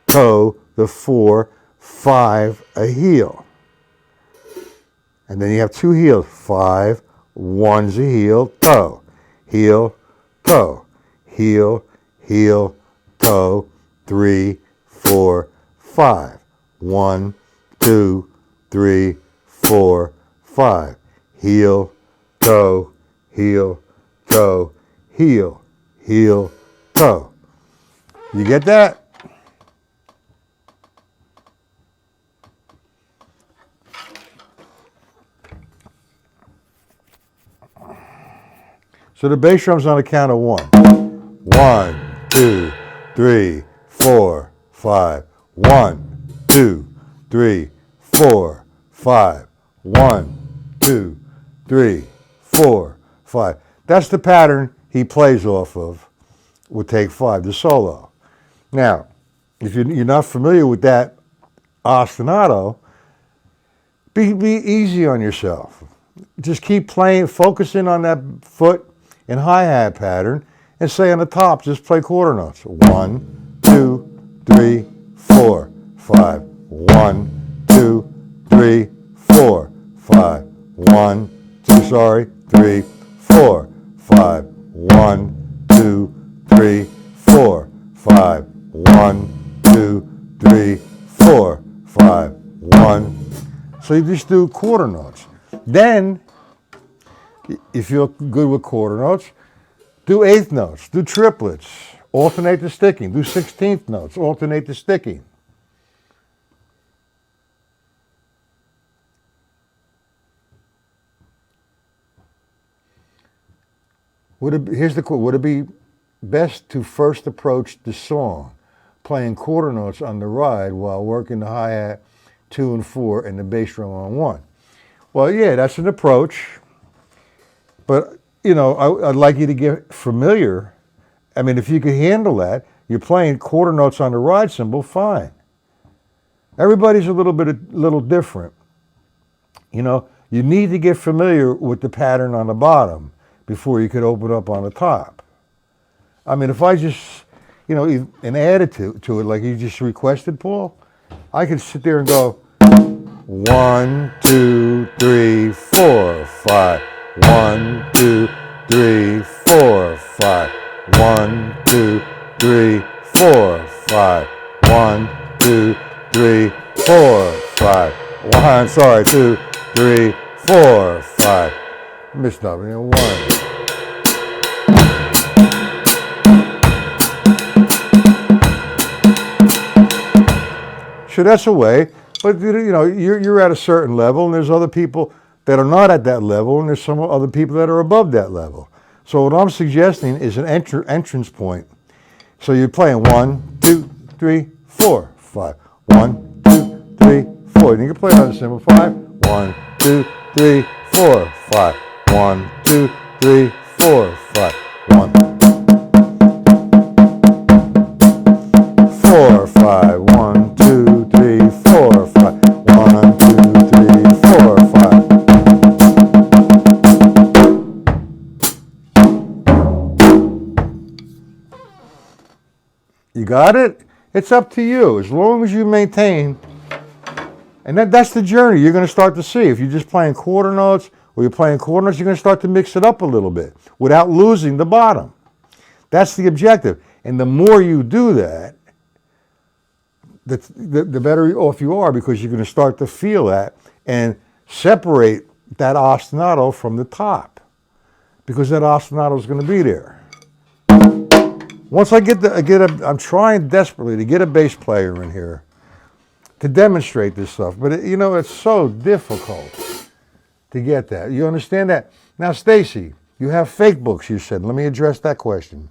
toe, the 4, 5, a heel. And then you have 2 heels. 5, 1's a heel, toe. Heel, toe. Heel, heel, toe, 3, 4, 5. 1, 2, 3, 4, 5. Heel, toe, heel, toe, heel, heel, toe. You get that? So the bass drum's on a count of 1. 1, 2, 3, 4, 5. 1, 2, 3, 4, 5. 1, 2, 3, 4, 5. That's the pattern he plays off of with Take 5, the solo. Now, if you're not familiar with that ostinato, be easy on yourself. Just keep playing, focusing on that foot and hi-hat pattern, and say on the top, just play quarter notes. 1, 2, 3, 4, 5. 1, 2, 3, 4, 5. 1, 2, 3, 4, 5. 1, 2, 3, 4, 5. 1, 2, 3, 4, 5. 1. So you just do quarter notes. Then, if you're good with quarter notes, do eighth notes, do triplets, alternate the sticking, do 16th notes, alternate the sticking. Here's the quote. Would it be best to first approach the song playing quarter notes on the ride while working the hi-hat 2 and 4 and the bass drum on 1? Well, yeah, that's an approach. But, you know, I'd like you to get familiar. I mean, if you can handle that, you're playing quarter notes on the ride cymbal, fine. Everybody's a little different. You know, you need to get familiar with the pattern on the bottom before you could open up on the top. I mean, if I just, you know, and added to it like you just requested, Paul, I could sit there and go 1, 2, 3, 4, 5. 1, 2, 3, 4, 5. 1, 2, 3, 4, 5. 1, 2, 3, 4, 5. 2, 3, 4, 5. Missed up. 1. So that's a way, but you know, you're at a certain level, and there's other people that are not at that level, and there's some other people that are above that level. So what I'm suggesting is an entrance point. So you're playing 1, 2, 3, 4, 5. 1, 2, 3, 4. And you can play it on the cymbal 5. 1, 2, 3, 4, 5. 1, 2, 3, 4, 5. 1, 4, 5. 1, 2, 3, 4, 5. 1, 2, 3, 4, 5. You got it? It's up to you. As long as you maintain, and that's the journey you're going to start to see. If you're just playing quarter notes or you're playing quarter notes, you're going to start to mix it up a little bit without losing the bottom. That's the objective. And the more you do that, the better off you are, because you're going to start to feel that and separate that ostinato from the top, because that ostinato is going to be there. Once I'm trying desperately to get a bass player in here to demonstrate this stuff, but you know, it's so difficult to get that. You understand that? Now, Stacy, you have fake books, you said. Let me address that question.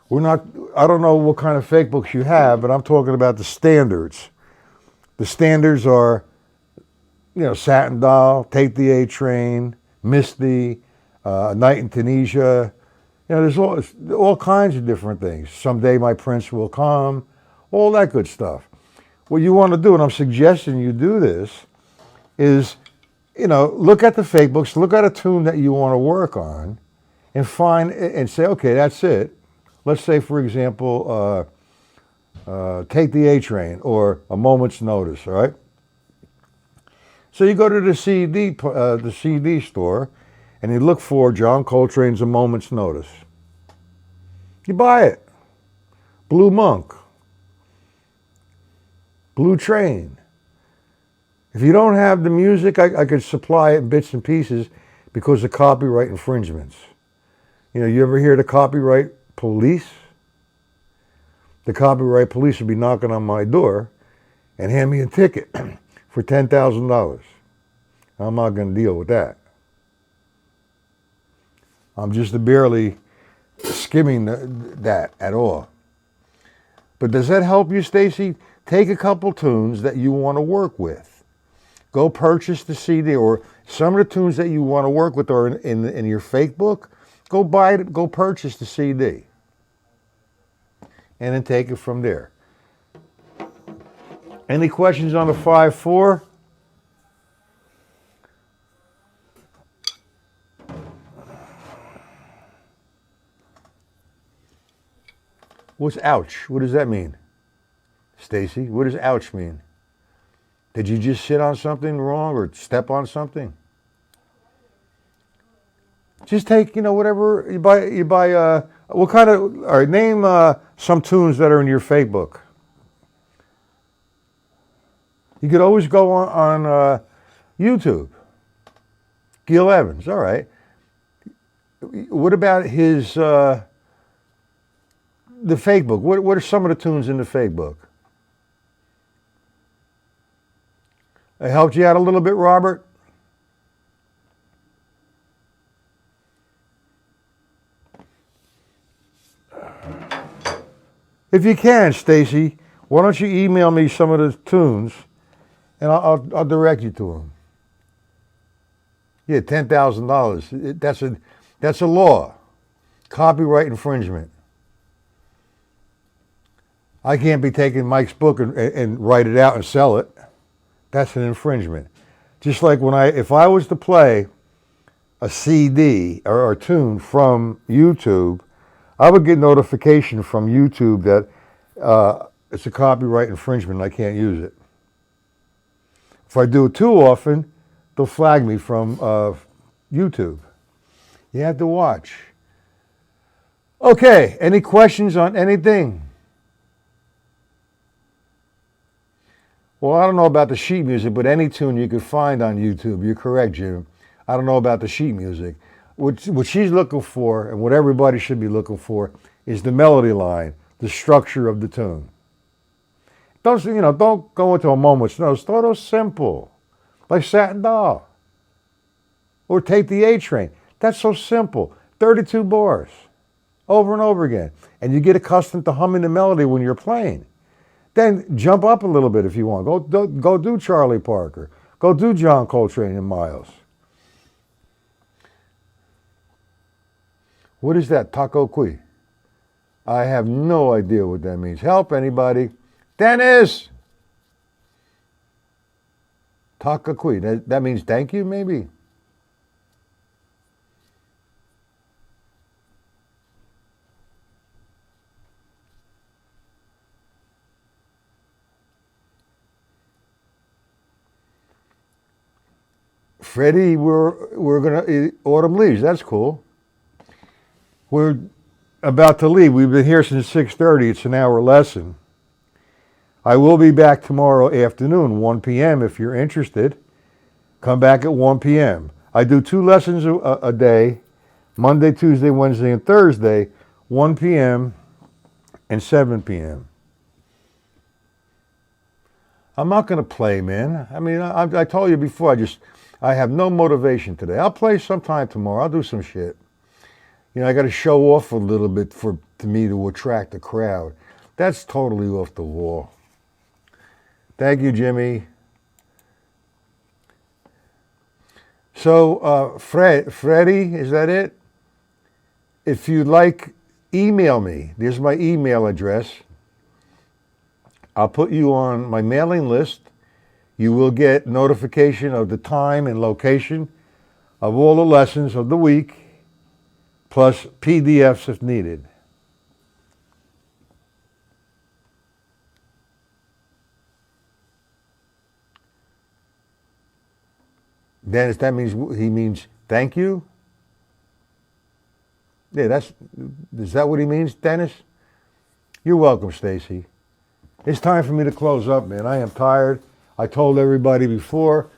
I don't know what kind of fake books you have, but I'm talking about the standards. The standards are, you know, Satin Doll, Take the A Train, Misty, Night in Tunisia. You know, there's all kinds of different things. Someday My Prince Will Come, all that good stuff. What you want to do, and I'm suggesting you do this, is, you know, look at the fake books, look at a tune that you want to work on, and find and say, okay, that's it. let's say, for example, Take the A Train or A Moment's Notice, all right? So you go to the CD store, and you look for John Coltrane's A Moment's Notice. You buy it. Blue Monk. Blue Train. If you don't have the music, I could supply it in bits and pieces because of copyright infringements. You know, you ever hear the copyright police? The copyright police would be knocking on my door and hand me a ticket for $10,000. I'm not going to deal with that. I'm just barely skimming that at all. But does that help you, Stacy? Take a couple tunes that you want to work with. Go purchase the CD, or some of the tunes that you want to work with are in your fake book. Go buy it, go purchase the CD. And then take it from there. Any questions on the 5/4? What's ouch? What does that mean? Stacy, what does ouch mean? Did you just sit on something wrong or step on something? Just take, whatever you buy, what kind of, all right, name some tunes that are in your fake book. You could always go on YouTube. Gil Evans, all right. What about his, the fake book? What are some of the tunes in the fake book? It helped you out a little bit, Robert? If you can, Stacy, why don't you email me some of the tunes, and I'll direct you to them. Yeah, $10,000. That's a law. Copyright infringement. I can't be taking Mike's book and write it out and sell it. That's an infringement. Just like if I was to play a CD or a tune from YouTube, I would get notification from YouTube that it's a copyright infringement and I can't use it. If I do it too often, they'll flag me from YouTube. You have to watch. Okay, any questions on anything? Well, I don't know about the sheet music, but any tune you could find on YouTube. You're correct, Jim. I don't know about the sheet music. What she's looking for, and what everybody should be looking for, is the melody line, the structure of the tune. Don't go into A Moment's Notice. Start off simple, like Satin Doll, or Take the A Train. That's so simple. 32 bars, over and over again, and you get accustomed to humming the melody when you're playing. Then jump up a little bit if you want. Go do Charlie Parker. Go do John Coltrane and Miles. What is that, taco qui? I have no idea what that means. Help, anybody. Dennis! Taco qui. That means thank you, maybe? Freddie, we're gonna Autumn Leaves. That's cool. We're about to leave. We've been here since 6:30. It's an hour lesson. I will be back tomorrow afternoon, 1 p.m. If you're interested. Come back at 1 p.m. I do 2 lessons a day, Monday, Tuesday, Wednesday, and Thursday, 1 p.m. and 7 p.m. I'm not going to play, man. I mean, I told you before, I have no motivation today. I'll play sometime tomorrow. I'll do some shit. I got to show off a little bit to me to attract a crowd. That's totally off the wall. Thank you, Jimmy. So, Freddie, is that it? If you'd like, email me. There's my email address. I'll put you on my mailing list. You will get notification of the time and location of all the lessons of the week, plus PDFs if needed. Dennis, that means he means thank you? Yeah, is that what he means, Dennis? You're welcome, Stacy. It's time for me to close up, man. I am tired. I told everybody before,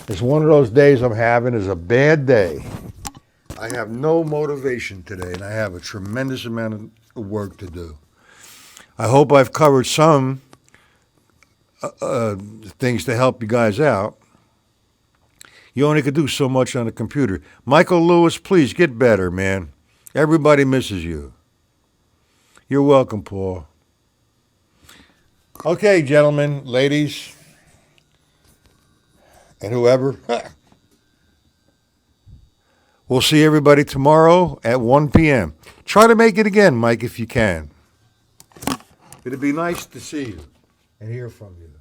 it's one of those days I'm having is a bad day. I have no motivation today, and I have a tremendous amount of work to do. I hope I've covered some things to help you guys out. You only could do so much on a computer. Michael Lewis, please get better, man. Everybody misses you. You're welcome, Paul. Okay, gentlemen, ladies, and whoever. We'll see everybody tomorrow at 1 p.m. Try to make it again, Mike, if you can. It'd be nice to see you and hear from you.